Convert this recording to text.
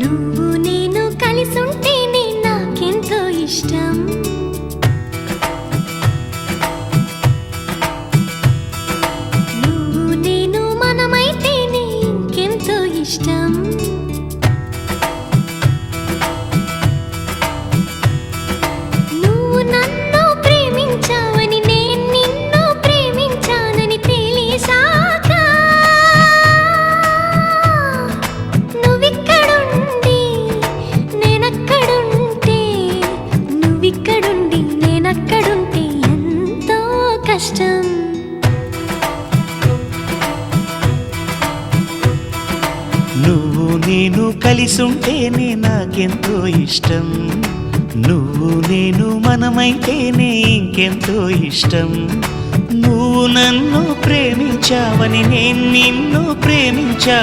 నువ్వు నేను కలిసుంటేనే నాకెంతో ఇష్టం. నువ్వు నేను మనమైతేనే ఇంకెంతో ఇష్టం. నువ్వు నన్ను ప్రేమించావని నేను నిన్ను ప్రేమించానని తెలిసాక నువ్విక్కడుండి నేనక్కడుంటే నువ్విక్కడుండి నేనక్కడుంటే ఎంతో కష్టం. నువ్వు నేను కలిసుంటేనే నాకెంతో ఇష్టం. నువ్వు నేను మనమైతేనే ఇంకెంతో ఇష్టం. నువ్వు నన్ను ప్రేమించావని నేను నిన్ను ప్రేమించా